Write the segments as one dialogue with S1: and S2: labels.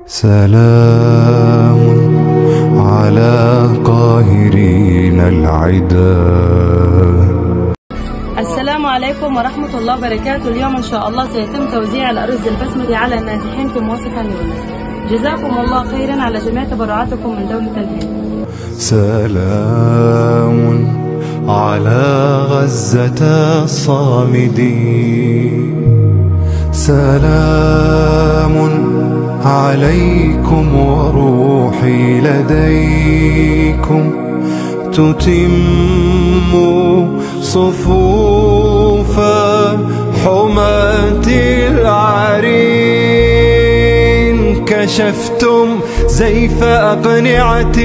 S1: سلام على قاهرين العدا.
S2: السلام عليكم ورحمة الله وبركاته. اليوم إن شاء الله سيتم توزيع الأرز البسمتي على النازحين في مؤسسة يونس. جزاكم الله خيرا على جميع تبرعاتكم من دولة الهند.
S1: سلام على غزة الصامدين. سلام عليكم وروحي لديكم تتم صفوف حماة العرين. كشفتم زيف أقنعة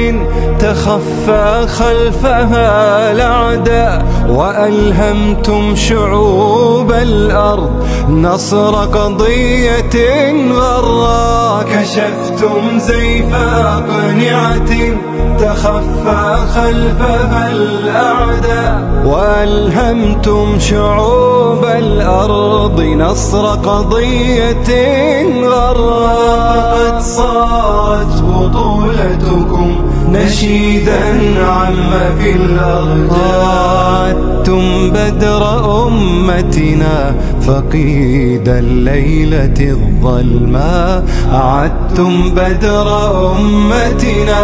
S1: تخفى خلفها الأعداء، وألهمتم شعوب الأرض نصر قضية غراء. كشفتم زيف أقنعة تخفى خلفها الأعداء، وألهمتم شعوب الأرض نصر قضية غراء. قد صارت بطولتكم نشيدا عم في الأرض. عدتم بدر أمتنا فقيد الليلة الظلماء. عدتم بدر أمتنا